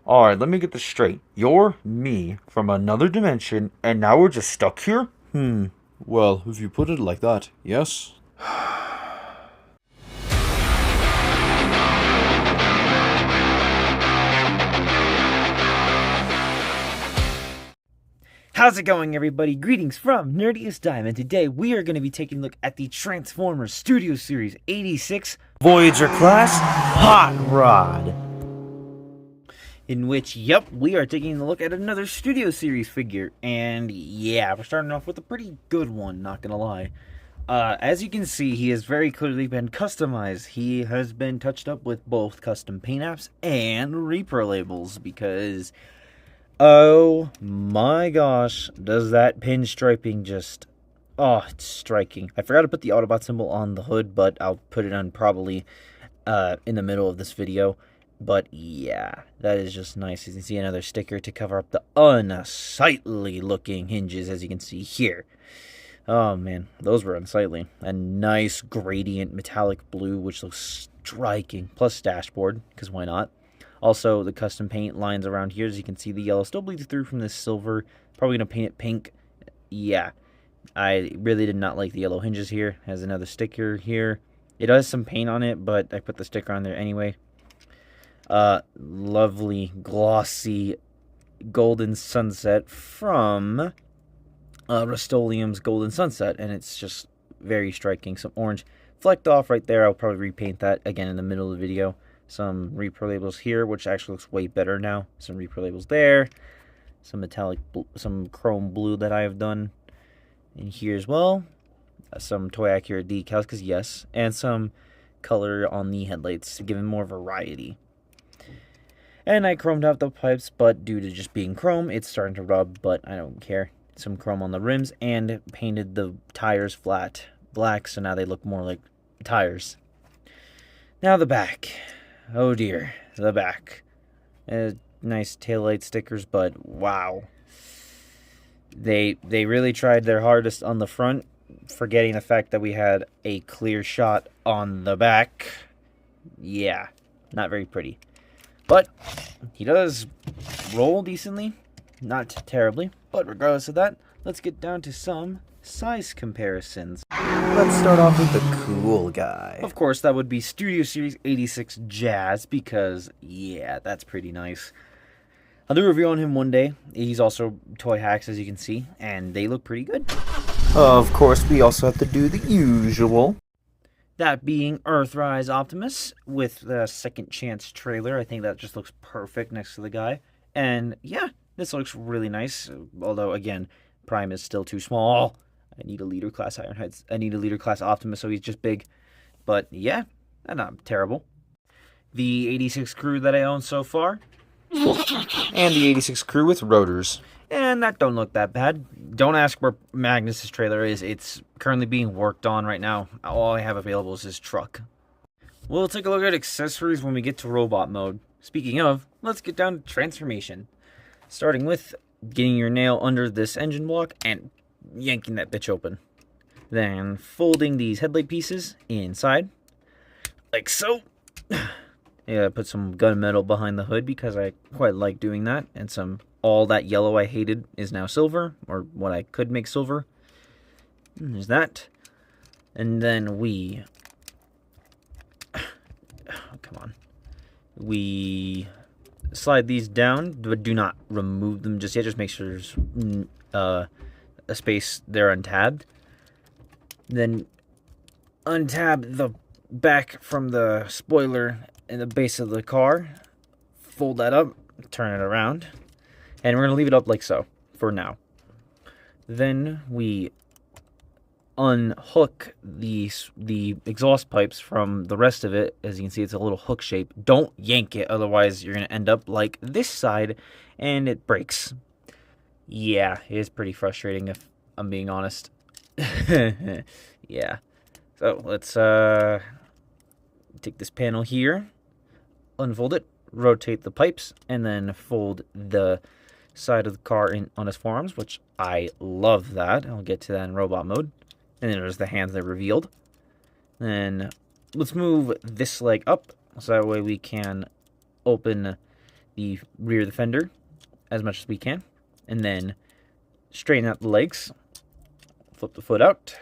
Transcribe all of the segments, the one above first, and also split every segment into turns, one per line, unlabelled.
Alright, let me get this straight. You're me from another dimension, and now we're just stuck here?
Well, if you put it like that, yes.
How's it going, everybody? Greetings from Nerdiest Diamond. Today we are going to be taking a look at the Transformers Studio Series 86
Voyager class Hot Rod.
in which, we are taking a look at another Studio Series figure. And yeah, we're starting off with a pretty good one, not gonna lie. As you can see, he has very clearly been customized. He has been touched up with both custom paint apps and repro labels because, oh my gosh, does that pinstriping just... oh, it's striking. I forgot to put the Autobot symbol on the hood, but I'll put it on probably in the middle of this video. But yeah, that is just nice. You can see another sticker to cover up the unsightly looking hinges, as you can see here. Oh man, those were unsightly. A nice gradient metallic blue, which looks striking. Plus dashboard, because why not? Also, the custom paint lines around here, as you can see, the yellow still bleeds through from this silver. Probably going to paint it pink. Yeah, I really did not like the yellow hinges here. Has another sticker here. It has some paint on it, but I put the sticker on there anyway. Lovely, glossy golden sunset from Rust-Oleum's Golden Sunset, and it's just very striking. Some orange flecked off right there. I'll probably repaint that again in the middle of the video. Some repro labels here, which actually looks way better now. Some repro labels there. Some metallic, some chrome blue that I have done in here as well. Some toy accurate decals, because yes, and some color on the headlights to give it more variety. And I chromed out the pipes, but due to just being chrome, it's starting to rub, but I don't care. Some chrome on the rims, and painted the tires flat black, so now they look more like tires. Now the back. Oh dear, the back. Nice taillight stickers, but wow. They really tried their hardest on the front, forgetting the fact that we had a clear shot on the back. Yeah, not very pretty. But he does roll decently, not terribly. But regardless of that, let's get down to some size comparisons.
Let's start off with the cool guy.
Of course, that would be Studio Series 86 Jazz, because, yeah, that's pretty nice. I'll do a review on him one day. He's also toy hacks, as you can see, and they look pretty good.
Of course, we also have to do the usual.
That being Earthrise Optimus with the Second Chance trailer. I think that just looks perfect next to the guy. And yeah, this looks really nice. Although, again, Prime is still too small. I need a leader class Ironheads. I need a leader class Optimus, so he's just big. But yeah, not terrible. The 86 crew that I own so far.
And the 86 crew with rotors.
And that don't look that bad. Don't ask where Magnus's trailer is. It's currently being worked on right now. All I have available is his truck. We'll take a look at accessories when we get to robot mode. Speaking of, let's get down to transformation. Starting with getting your nail under this engine block and yanking that bitch open. Then folding these headlight pieces inside, like so. Yeah, put some gunmetal behind the hood because I quite like doing that. And all that yellow I hated is now silver, or what I could make silver. There's that. And then we... oh, come on. We slide these down, but do not remove them just yet. Just make sure there's a space there untabbed. Then untab the back from the spoiler in the base of the car. Fold that up, turn it around. And we're going to leave it up like so, for now. Then we unhook the exhaust pipes from the rest of it. As you can see, it's a little hook shape. Don't yank it, otherwise you're going to end up like this side, and it breaks. Yeah, it is pretty frustrating if I'm being honest. Yeah. So, let's take this panel here, unfold it, rotate the pipes, and then fold the side of the car in on his forearms, which I love that. I'll get to that in robot mode. And then there's the hands that are revealed. Then let's move this leg up so that way we can open the rear of the fender as much as we can. And then straighten out the legs. Flip the foot out.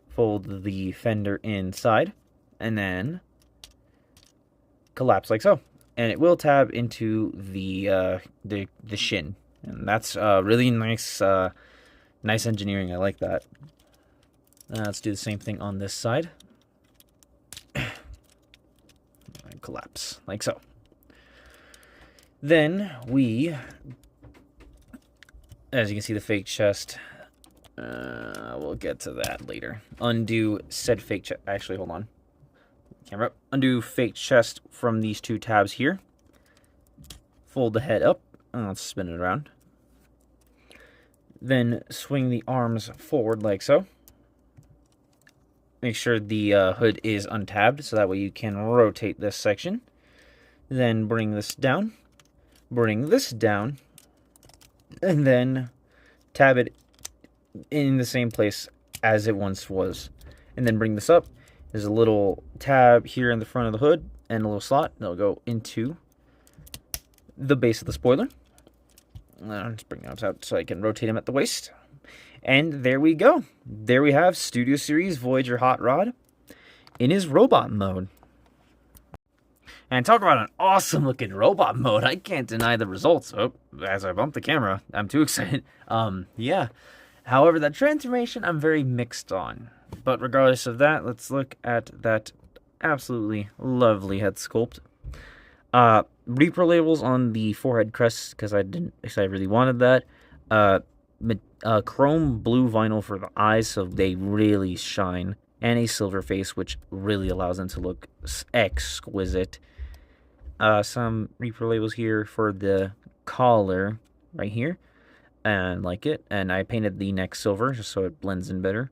Fold the fender inside. And then collapse like so. And it will tab into the shin. And that's really nice, nice engineering. I like that. Let's do the same thing on this side. And collapse like so. Then we, as you can see, the fake chest. We'll get to that later. Undo said fake chest. Actually, hold on. Camera up. Undo fake chest from these two tabs here. Fold the head up. Let's spin it around. Then swing the arms forward like so. Make sure the hood is untabbed so that way you can rotate this section. Then bring this down. Bring this down. And then tab it in the same place as it once was. And then bring this up. There's a little tab here in the front of the hood and a little slot that'll go into the base of the spoiler. Just bring those out so I can rotate them at the waist. And there we go. There we have Studio Series Voyager Hot Rod in his robot mode. And talk about an awesome looking robot mode. I can't deny the results. Oh, as I bump the camera, I'm too excited. Yeah. However, that transformation I'm very mixed on. But regardless of that, let's look at that absolutely lovely head sculpt. Repro labels on the forehead crest because I really wanted that. Chrome blue vinyl for the eyes so they really shine, and a silver face which really allows them to look exquisite. Some repro labels here for the collar right here, and like it. And I painted the neck silver just so it blends in better.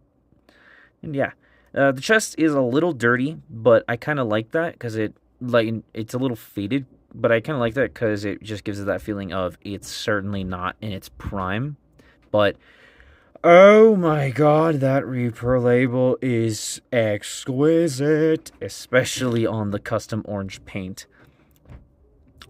And yeah, the chest is a little dirty, but I kind of like that because it's a little faded. But I kind of like that because it just gives it that feeling of it's certainly not in its prime. But, oh my god, that repro label is exquisite. Especially on the custom orange paint.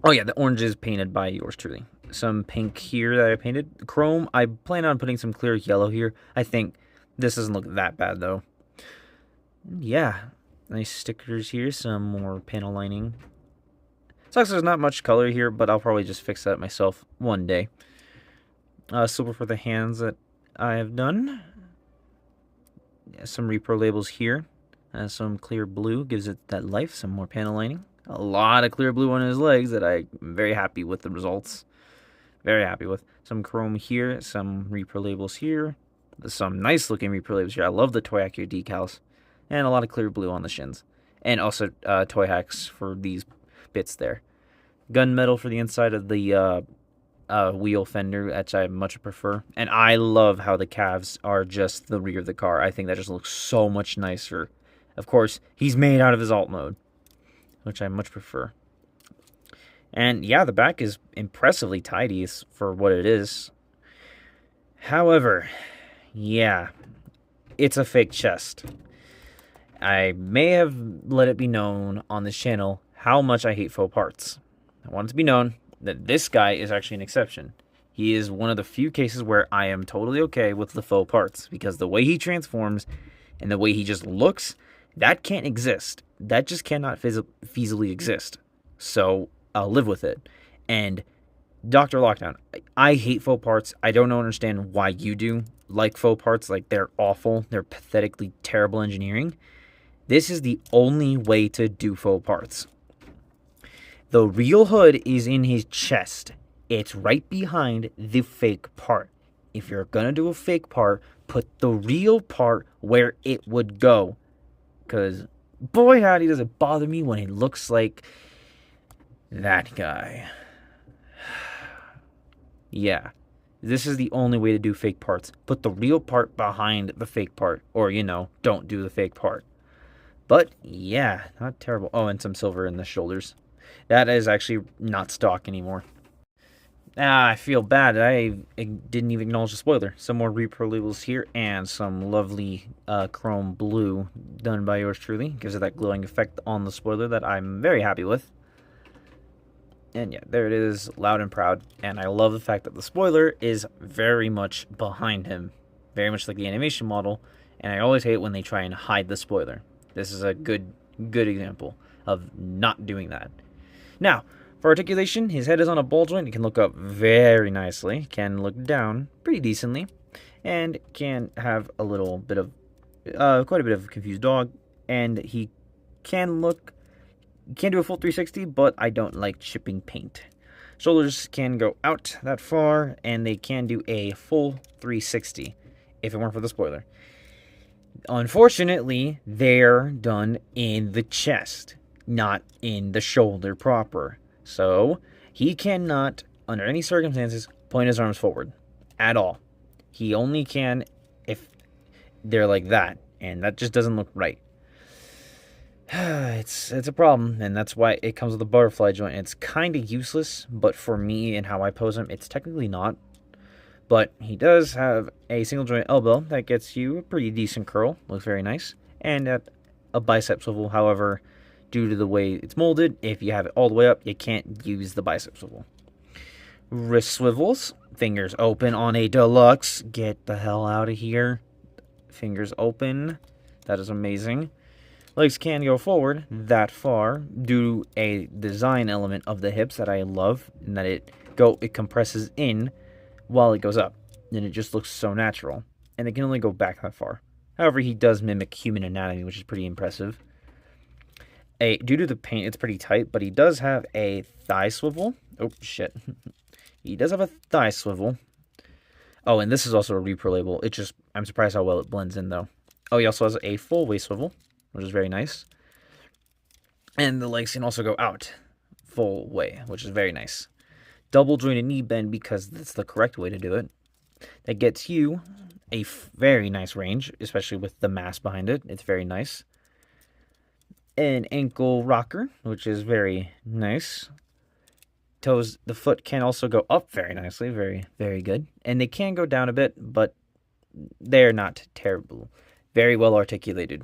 Oh yeah, the orange is painted by yours truly. Some pink here that I painted. Chrome, I plan on putting some clear yellow here. I think this doesn't look that bad though. Yeah, nice stickers here. Some more panel lining. Sucks there's not much color here, but I'll probably just fix that myself one day. Silver for the hands that I have done. Yeah, some repro labels here. Some clear blue gives it that life. Some more panel lining. A lot of clear blue on his legs that I'm very happy with the results. Very happy with. Some chrome here. Some repro labels here. Some nice looking repro labels here. I love the Toy Hack here decals. And a lot of clear blue on the shins. And also Toy Hacks for these bits there. Gunmetal for the inside of the wheel fender, which I much prefer. And I love how the calves are just the rear of the car. I think that just looks so much nicer. Of course, he's made out of his alt mode, which I much prefer. And yeah, the back is impressively tidy for what it is. However, yeah, it's a fake chest. I may have let it be known on this channel how much I hate faux parts. I want it to be known that this guy is actually an exception. He is one of the few cases where I am totally okay with the faux parts, because the way he transforms and the way he just looks, that can't exist. That just cannot feasibly exist. So I'll live with it. And Dr. Lockdown, I hate faux parts. I don't understand why you do like faux parts. Like, they're awful. They're pathetically terrible engineering. This is the only way to do faux parts. The real hood is in his chest. It's right behind the fake part. If you're gonna do a fake part, put the real part where it would go. Because, boy howdy, does it bother me when it looks like that guy. Yeah. This is the only way to do fake parts. Put the real part behind the fake part. Or, don't do the fake part. But, yeah, not terrible. Oh, and some silver in the shoulders. That is actually not stock anymore. I feel bad. I didn't even acknowledge the spoiler. Some more repro labels here, and some lovely chrome blue done by yours truly. Gives it that glowing effect on the spoiler that I'm very happy with. And yeah, there it is, loud and proud. And I love the fact that the spoiler is very much behind him, very much like the animation model. And I always hate when they try and hide the spoiler. This is a good example of not doing that. Now, for articulation, his head is on a ball joint. He can look up very nicely, can look down pretty decently, and can have a little bit of, quite a bit of a confused dog. And he can do a full 360, but I don't like chipping paint. Shoulders can go out that far, and they can do a full 360 if it weren't for the spoiler. Unfortunately, they're done in the chest, not in the shoulder proper. So, he cannot, under any circumstances, point his arms forward. At all. He only can if they're like that, and that just doesn't look right. It's a problem, and that's why it comes with a butterfly joint. It's kind of useless, but for me and how I pose him, it's technically not. But he does have a single joint elbow that gets you a pretty decent curl. Looks very nice. And a bicep swivel. However, due to the way it's molded, if you have it all the way up, you can't use the bicep swivel. Wrist swivels. Fingers open on a deluxe. Get the hell out of here. Fingers open. That is amazing. Legs can go forward that far due to a design element of the hips that I love, and that it compresses in while it goes up, and it just looks so natural. And it can only go back that far. However, he does mimic human anatomy, which is pretty impressive. Due to the paint, it's pretty tight, but he does have a thigh swivel. Oh, shit. He does have a thigh swivel. Oh, and this is also a repro label. I'm surprised how well it blends in, though. Oh, he also has a full waist swivel, which is very nice. And the legs can also go out full way, which is very nice. Double jointed knee bend because that's the correct way to do it. That gets you a very nice range, especially with the mass behind it. It's very nice. An ankle rocker, which is very nice. Toes, the foot can also go up very nicely, very, very good. And they can go down a bit, but they're not terrible. Very well articulated.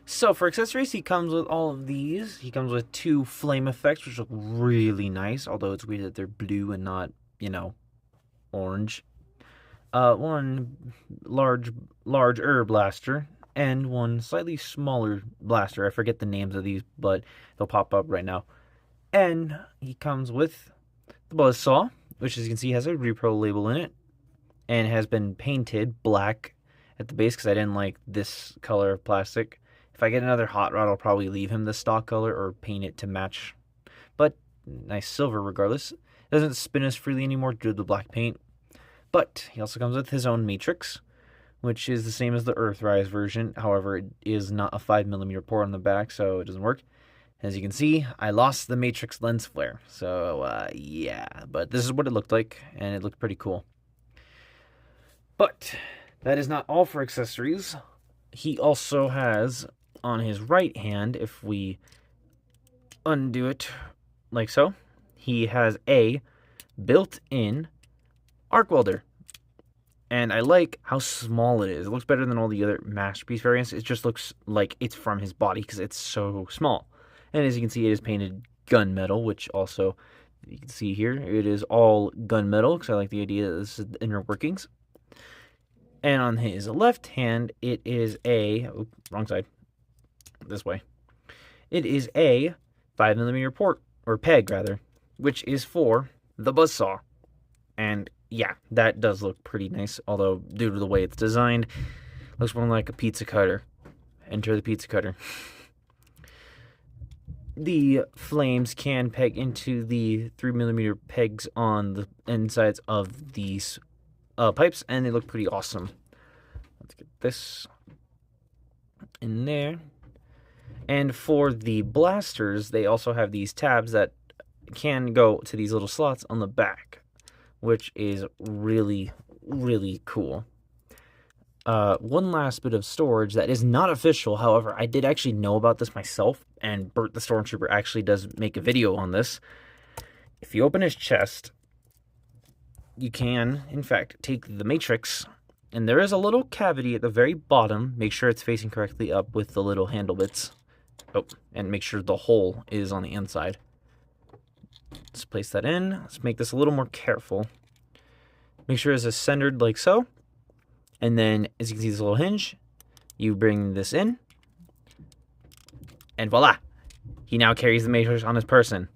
So for accessories, he comes with all of these. He comes with 2 flame effects, which look really nice, although it's weird that they're blue and not, orange. 1 larger blaster, and 1 slightly smaller blaster. I forget the names of these, but they'll pop up right now. And he comes with the buzzsaw, which as you can see has a repro label in it, and has been painted black at the base because I didn't like this color of plastic. If I get another hot rod, I'll probably leave him the stock color or paint it to match. But nice silver regardless. It doesn't spin as freely anymore due to the black paint. But he also comes with his own matrix, which is the same as the Earthrise version. However, it is not a 5mm port on the back, so it doesn't work. As you can see, I lost the matrix lens flare. So, yeah. But this is what it looked like, and it looked pretty cool. But that is not all for accessories. He also has, on his right hand, if we undo it like so, he has a built-in arc welder. And I like how small it is. It looks better than all the other Masterpiece variants. It just looks like it's from his body because it's so small. And as you can see, it is painted gunmetal, which also, you can see here, it is all gunmetal because I like the idea that this is the inner workings. And on his left hand, it is a, wrong side, this way. It is a 5mm port, or peg rather, which is for the buzzsaw. And yeah, that does look pretty nice, although due to the way it's designed, looks more like a pizza cutter. Enter the pizza cutter. The flames can peg into the 3mm pegs on the insides of these pipes, and they look pretty awesome. Let's get this in there. And for the blasters, they also have these tabs that can go to these little slots on the back, which is really, really cool. One last bit of storage that is not official. However, I did actually know about this myself, and Bert the Stormtrooper actually does make a video on this. If you open his chest, you can, in fact, take the matrix, and there is a little cavity at the very bottom. Make sure it's facing correctly up with the little handle bits. Oh, and make sure the hole is on the inside. Let's place that in. Let's make this a little more careful. Make sure it's centered like so. And then, as you can see this little hinge, you bring this in. And voila! He now carries the Matrix on his person.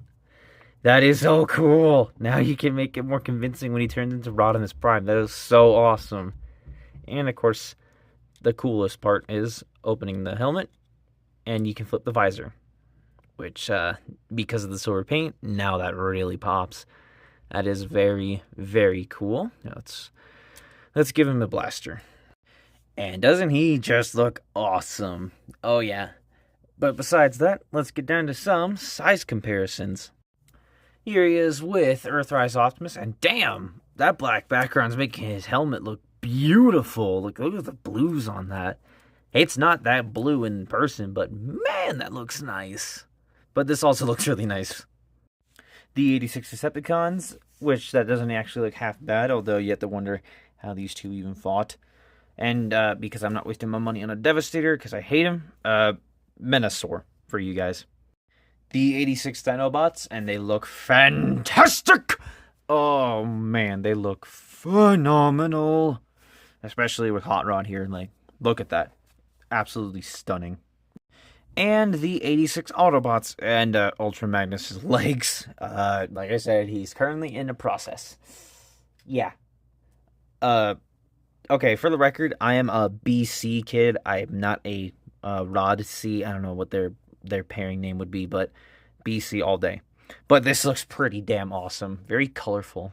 That is so cool! Now you can make it more convincing when he turns into Rodimus Prime. That is so awesome. And, of course, the coolest part is opening the helmet. And you can flip the visor. Which, because of the silver paint, now that really pops. That is very, very cool. Now let's give him a blaster. And doesn't he just look awesome? Oh yeah. But besides that, let's get down to some size comparisons. Here he is with Earthrise Optimus, and damn, that black background's making his helmet look beautiful. Look at the blues on that. It's not that blue in person, but man, that looks nice. But this also looks really nice. The 86 Decepticons, which that doesn't actually look half bad, although you have to wonder how these two even fought. And because I'm not wasting my money on a Devastator, because I hate him, Menasor for you guys. The 86 Dinobots, and they look fantastic! Oh man, they look phenomenal. Especially with Hot Rod here, like, look at that. Absolutely stunning. And the 86 Autobots and Ultra Magnus' legs. Like I said, he's currently in the process. Yeah. Okay, for the record, I am a BC kid. I am not a Rod C. I don't know what their pairing name would be, but BC all day. But this looks pretty damn awesome. Very colorful.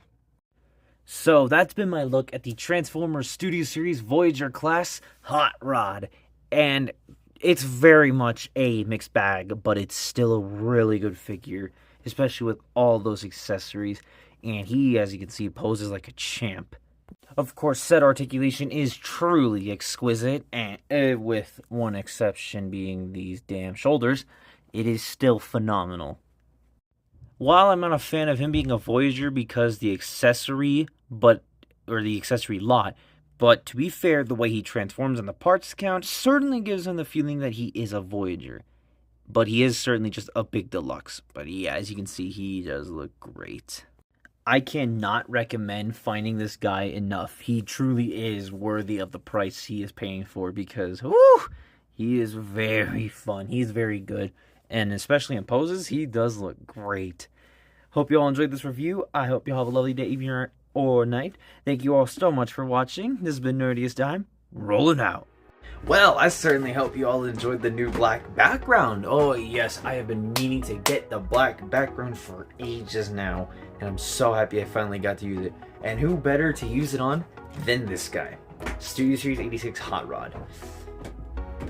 So that's been my look at the Transformers Studio Series Voyager class Hot Rod. And it's very much a mixed bag, but it's still a really good figure, especially with all those accessories. And he, as you can see, poses like a champ. Of course, said articulation is truly exquisite, and with one exception being these damn shoulders, it is still phenomenal. While I'm not a fan of him being a Voyager because the accessory lot, but to be fair, the way he transforms on the parts count certainly gives him the feeling that he is a Voyager. But he is certainly just a big deluxe. But yeah, as you can see, he does look great. I cannot recommend finding this guy enough. He truly is worthy of the price he is paying for because, whoo, he is very fun. He's very good. And especially in poses, he does look great. Hope you all enjoyed this review. I hope you all have a lovely day, evening, or night. Thank you all so much for watching. This has been Nerdiest Time. Rolling out. Well, I certainly hope you all enjoyed the new black background. Oh yes, I have been meaning to get the black background for ages now. And I'm so happy I finally got to use it. And who better to use it on than this guy. Studio Series 86 Hot Rod.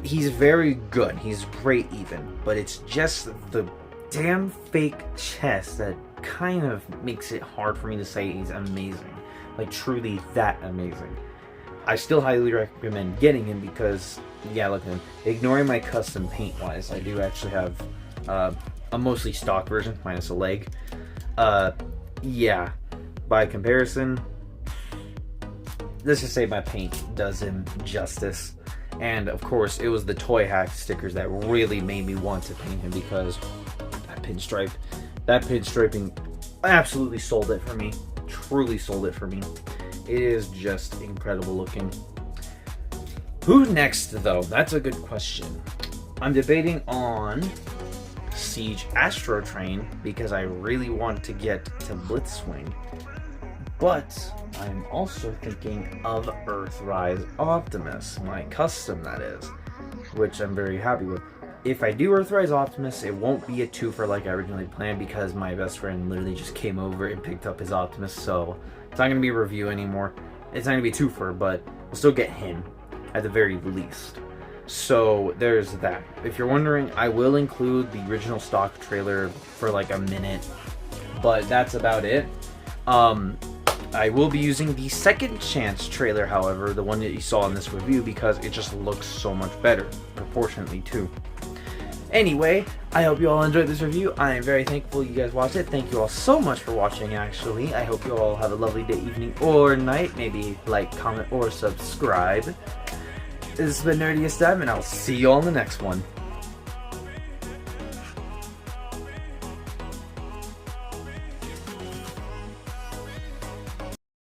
He's very good. He's great even. But it's just the damn fake chest that kind of makes it hard for me to say he's amazing. Like truly that amazing. I still highly recommend getting him because, yeah, look at him. Ignoring my custom paint wise, I do actually have a mostly stock version, minus a leg. Yeah, by comparison, let's just say my paint does him justice. And of course, it was the Toy Hack stickers that really made me want to paint him because that pinstriping absolutely sold it for me. Truly sold it for me. It is just incredible looking. Who next, though? That's a good question. I'm debating on Siege Astro Train because I really want to get to Blitzwing. But I'm also thinking of Earthrise Optimus, my custom that is, which I'm very happy with. If I do Earthrise Optimus, it won't be a twofer like I originally planned because my best friend literally just came over and picked up his Optimus, so it's not going to be a review anymore. It's not going to be a twofer, but we'll still get him at the very least. So there's that. If you're wondering, I will include the original stock trailer for like a minute, but that's about it. I will be using the Second Chance trailer, however, the one that you saw in this review, because it just looks so much better, proportionately too. Anyway, I hope you all enjoyed this review. I am very thankful you guys watched it. Thank you all so much for watching, actually. I hope you all have a lovely day, evening, or night. Maybe like, comment, or subscribe. This has been Nerdiest Time, and I'll see you all in the next one.